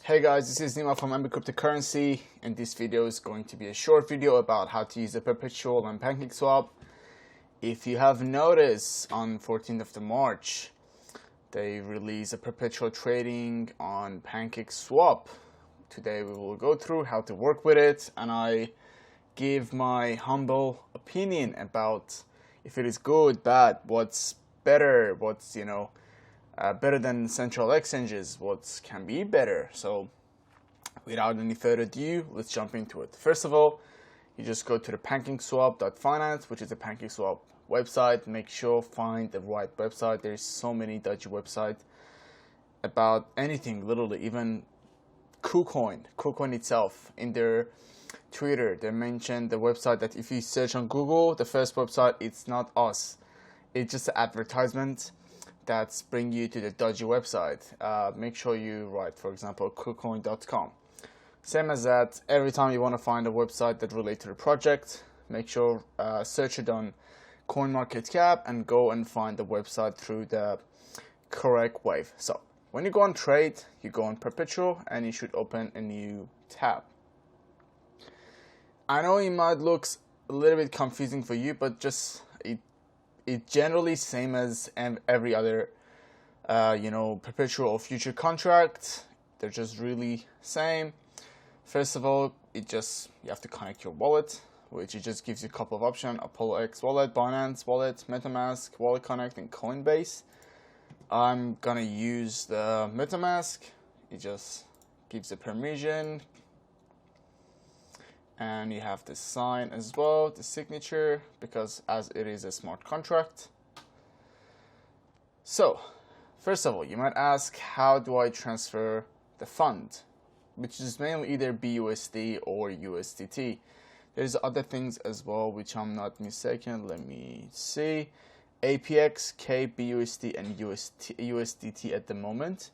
Hey guys, this is Nima from MB.Cryptocurrency, and this video is going to be a short video about how to use a Perpetual on Pancakeswap. If you have noticed, on 14th of March, they released a Perpetual trading on Pancakeswap. Today we will go through how to work with it, and I give my humble opinion about if it is good, bad, what's better, what's better than central exchanges, what can be better. So without any further ado, let's jump into it. First of all, you just go to the pancakeswap.finance, which is a Pancakeswap website. Make sure find the right website. There's so many dodgy websites about anything, literally, even KuCoin itself. In their Twitter, they mentioned the website that if you search on Google, the first website, it's not us. It's just an advertisement that's bring you to the dodgy website. Make sure you write, for example, KuCoin.com. Same as that, every time you want to find a website that relates to the project, make sure search it on CoinMarketCap and go and find the website through the correct way. So when you go on trade, you go on Perpetual and you should open a new tab. I know it might look a little bit confusing for you, but just it's generally same as every other perpetual or future contract. They're just really same. First of all, you have to connect your wallet, which it just gives you a couple of options: Apollo X wallet, Binance wallet, MetaMask, Wallet Connect, and Coinbase. I'm gonna use the MetaMask. It just gives the permission, and you have the sign as well, the signature, because as it is a smart contract. So first of all, you might ask, how do I transfer the fund, which is mainly either BUSD or USDT. There's other things as well, which I'm not mistaken. Let me see. APX, KBUSD, and USDT at the moment.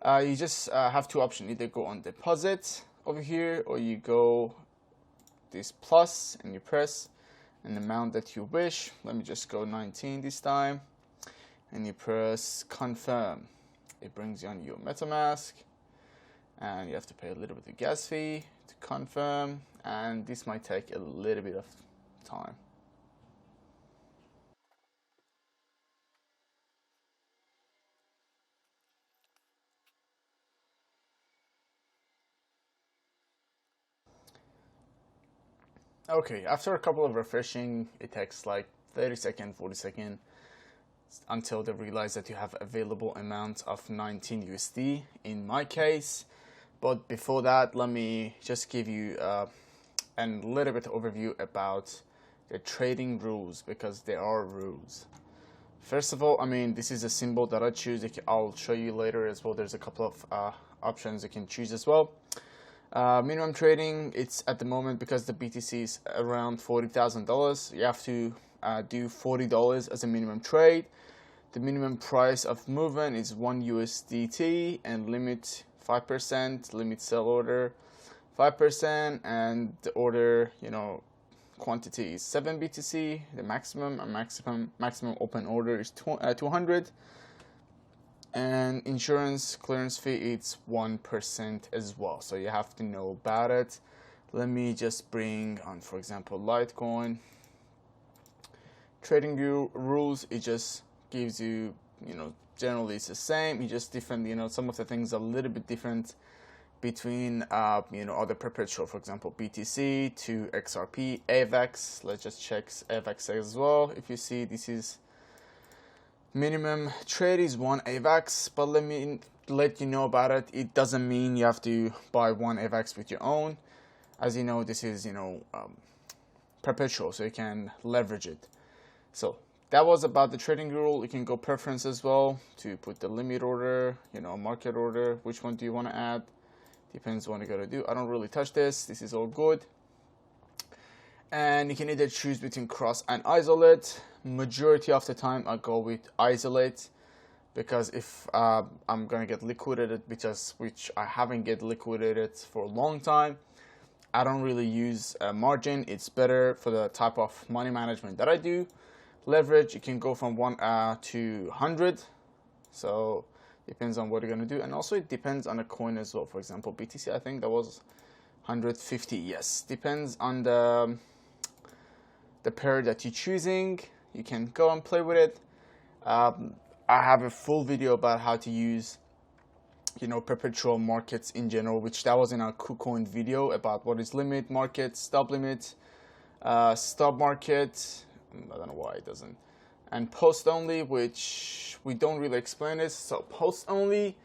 You just have two options: either go on deposit over here, or you go this plus and you press an amount that you wish. Let me just go 19 this time, and you press confirm. It brings you on your MetaMask, and you have to pay a little bit of gas fee to confirm, and this might take a little bit of time. Okay, after a couple of refreshing, it takes like 30 seconds, 40 seconds until they realize that you have available amount of 19 USD in my case. But before that, let me just give you a little bit overview about the trading rules, because there are rules. First of all, this is a symbol that I choose. I'll show you later as well. There's a couple of options you can choose as well. Minimum trading, it's at the moment, because the BTC is around $40,000, you have to do $40 as a minimum trade. The minimum price of movement is 1 USDT, and limit 5%, limit sell order 5%, and the order quantity is 7 BTC. The maximum open order is 200. And insurance clearance fee, it's 1% as well, so you have to know about it. Let me just bring on, for example, Litecoin. Trading rules, it just gives you, generally it's the same. It's just different, some of the things are a little bit different between other perpetual, for example, BTC to XRP, AVAX. Let's just check AVAX as well. If you see, this is minimum trade is 1 AVAX, but let me let you know about it. It doesn't mean you have to buy 1 AVAX with your own. As you know, this is perpetual, so you can leverage it. So that was about the trading rule. You can go preference as well to put the limit order, market order. Which one do you want to add? Depends what you're gonna do. I don't really touch this. This is all good. And you can either choose between cross and isolate. Majority of the time I go with isolate, because if I'm gonna get liquidated, which I haven't get liquidated for a long time, I don't really use a margin. It's better for the type of money management that I do. Leverage, you can go from 1 to 100, so Depends on what you're going to do. And also it depends on a coin as well. For example, BTC, I think that was 150. Yes, depends on the pair that you're choosing. You can go and play with it. I have a full video about how to use, you know, perpetual markets in general, which that was in our KuCoin video about what is limit market, stop limit, stop market. I don't know why it doesn't. And post only, which we don't really explain this. So post only,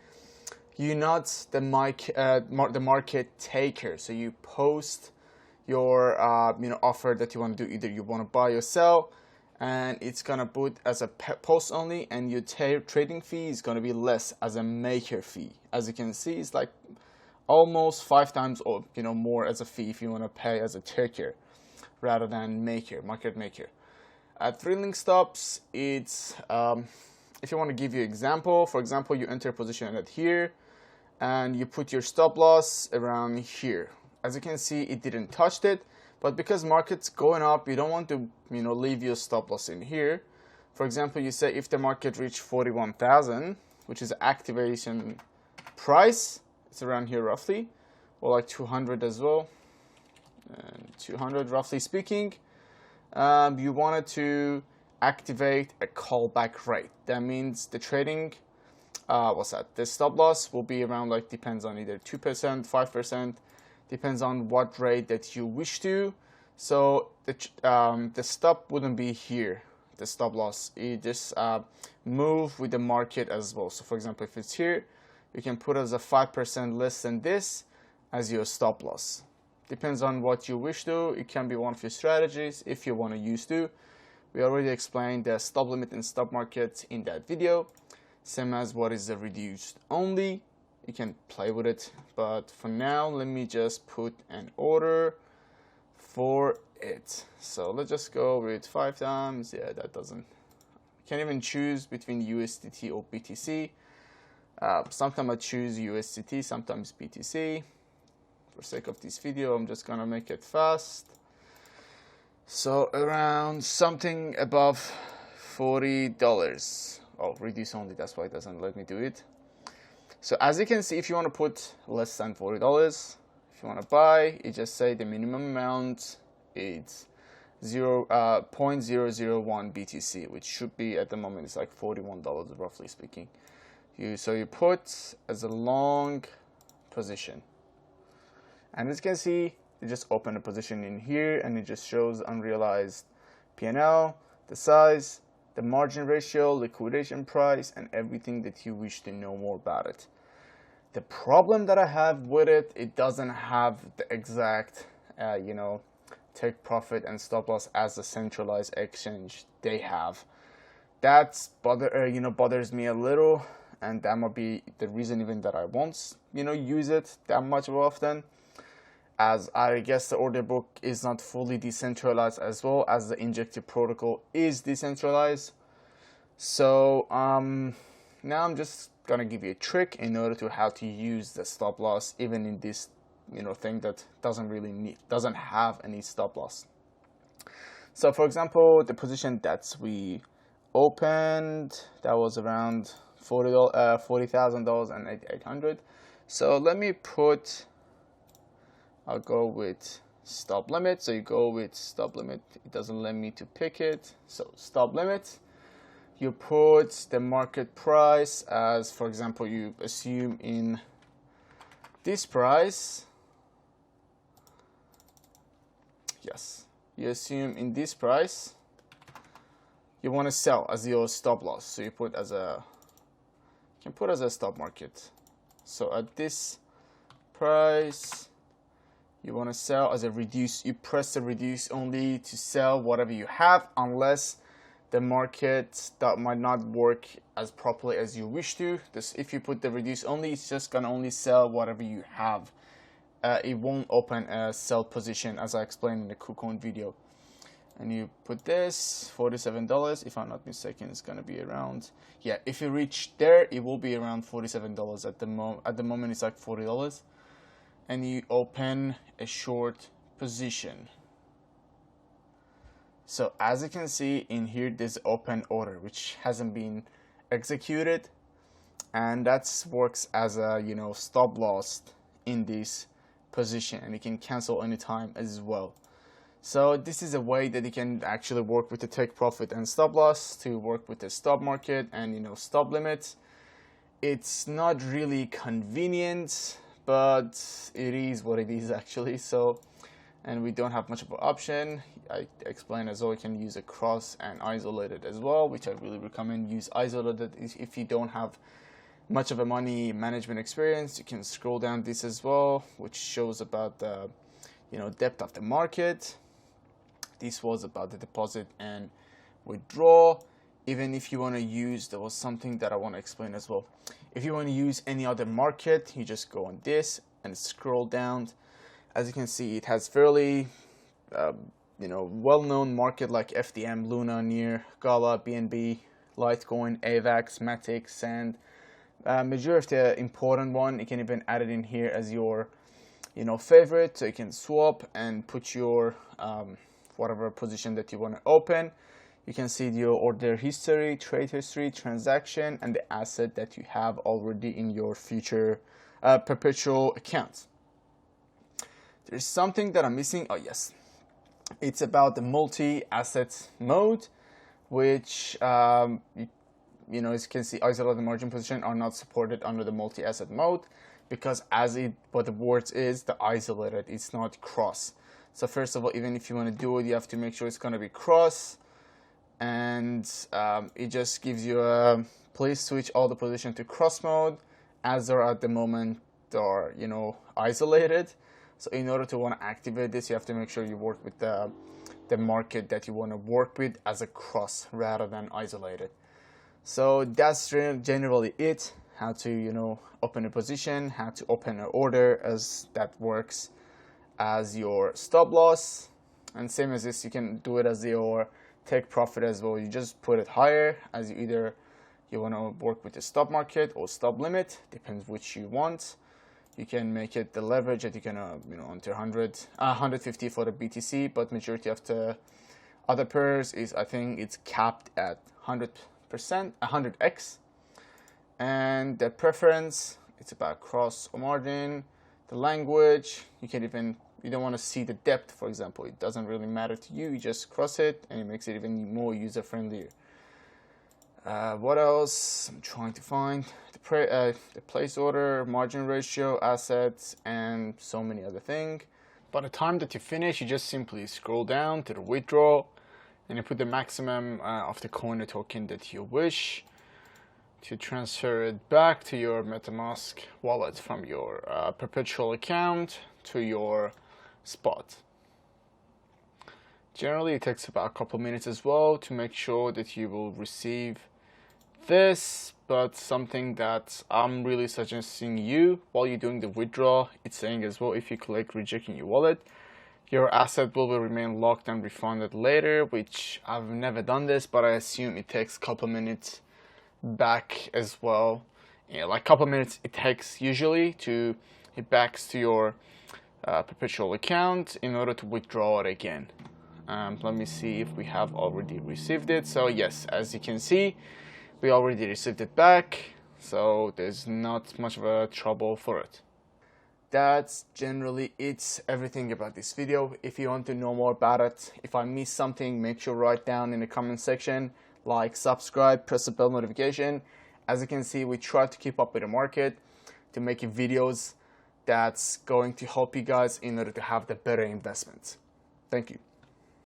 you're not the market taker. So you post your you know, offer that you want to do. Either you want to buy or sell, and it's gonna put as a post only, and your trading fee is gonna be less as a maker fee. As you can see, it's like almost 5 times or, you know, more as a fee if you want to pay as a taker rather than market maker. At thrilling stops, it's if you want to give you example, for example, you enter a position at here and you put your stop loss around here. As you can see, it didn't touch it, but because market's going up, you don't want to, you know, leave your stop loss in here. For example, you say if the market reached 41,000, which is activation price, it's around here roughly, or like 200 as well, and 200 roughly speaking. You wanted to activate a callback rate. That means the trading, the stop loss will be around, like, depends on either 2%, 5%, depends on what rate that you wish to. So the stop wouldn't be here, the stop loss. It just move with the market as well. So for example, if it's here, you can put as a 5% less than this as your stop loss. Depends on what you wish to. It can be one of your strategies if you want to use to. We already explained the stop limit and stop market in that video. Same as what is the reduced only. You can play with it, but for now, let me just put an order for it. So let's just go with 5 times. Yeah, that doesn't. You can't even choose between USDT or BTC. Sometimes I choose USDT, sometimes BTC. For sake of this video, I'm just gonna make it fast. So around something above $40. Oh, reduce only, that's why it doesn't let me do it. So as you can see, if you want to put less than $40, if you want to buy, you just say the minimum amount is 0.001 BTC, which should be at the moment it's like $41 roughly speaking. So you put as a long position. And as you can see, you just open a position in here and it just shows unrealized P&L, the size, the margin ratio, liquidation price, and everything that you wish to know more about it. The problem that I have with it, it doesn't have the exact, you know, take profit and stop loss as the centralized exchange they have. That's bothers me a little, and that might be the reason even that I won't, you know, use it that much often. As I guess the order book is not fully decentralized, as well as the injective protocol is decentralized. So now I'm just gonna give you a trick in order to how to use the stop loss even in this, you know, thing that doesn't have any stop loss. So for example, the position that we opened, that was around $40,000 and 800. So let me put, I'll go with stop limit. So you go with stop limit. It doesn't let me to pick it. So stop limit. You put the market price as, for example, you assume in this price. Yes, you assume in this price. You want to sell as your stop loss. So you put as a, you can put as a stop market. So at this price, you want to sell as a reduce. You press the reduce only to sell whatever you have, unless the market that might not work as properly as you wish to. This, if you put the reduce only, it's just gonna only sell whatever you have. It won't open a sell position, as I explained in the KuCoin video. And you put this $47. If I'm not mistaken, it's gonna be around. Yeah, if you reach there, it will be around $47 at the moment. At the moment, it's like $40. And you open a short position. So as you can see in here, there's open order which hasn't been executed, and that works as a stop loss in this position, and you can cancel anytime as well. So this is a way that you can actually work with the take profit and stop loss to work with the stop market and stop limits. It's not really convenient, but it is what it is actually. So, and we don't have much of an option. I explained as well, you can use a cross and isolated as well, which I really recommend. Use isolated if you don't have much of a money management experience. You can scroll down this as well, which shows about the depth of the market. This was about the deposit and withdraw. Even if you want to use, there was something that I want to explain as well. If you want to use any other market, you just go on this and scroll down. As you can see, it has fairly well-known market like FDM, Luna, Near, Gala, BNB, Litecoin, AVAX, Matic, Sand. Majority of the important one, you can even add it in here as your favorite. So you can swap and put your whatever position that you want to open. You can see your order history, trade history, transaction, and the asset that you have already in your future perpetual accounts. There's something that I'm missing. Oh yes, it's about the multi-asset mode, which as you can see, isolated margin position are not supported under the multi-asset mode, because what the words is, the isolated, it's not cross. So first of all, even if you want to do it, you have to make sure it's going to be cross, and it just gives you a please switch all the position to cross mode, as they're at the moment are isolated. So in order to want to activate this, you have to make sure you work with the market that you want to work with as a cross rather than isolated. So that's generally it, how to open a position, how to open an order, as that works as your stop loss. And same as this, you can do it as your take profit as well. You just put it higher, as you want to work with the stop market or stop limit, depends which you want. You can make it the leverage that you can until 150 for the BTC, but majority of the other pairs is, I think it's capped at 100%, 100x. And the preference, it's about cross or margin. The language, you don't want to see the depth, for example. It doesn't really matter to you. You just cross it, and it makes it even more user friendly. What else? I'm trying to find the place order, margin ratio, assets, and so many other things. By the time that you finish, you just simply scroll down to the withdraw, and you put the maximum of the coin or token that you wish to transfer it back to your MetaMask wallet from your perpetual account to your spot. Generally, it takes about a couple minutes as well to make sure that you will receive this, but something that I'm really suggesting you while you're doing the withdraw, it's saying as well, if you click rejecting your wallet, your asset will remain locked and refunded later, which I've never done this, but I assume it takes a couple minutes back as well. Like a couple minutes it takes usually to it backs to your perpetual account in order to withdraw it again. Let me see if we have already received it. So yes, as you can see, we already received it back, so there's not much of a trouble for it. That's generally everything about this video. If you want to know more about it, if I missed something, make sure to write down in the comment section, like, subscribe, press the bell notification. As you can see, we try to keep up with the market to make videos that's going to help you guys in order to have the better investments. Thank you.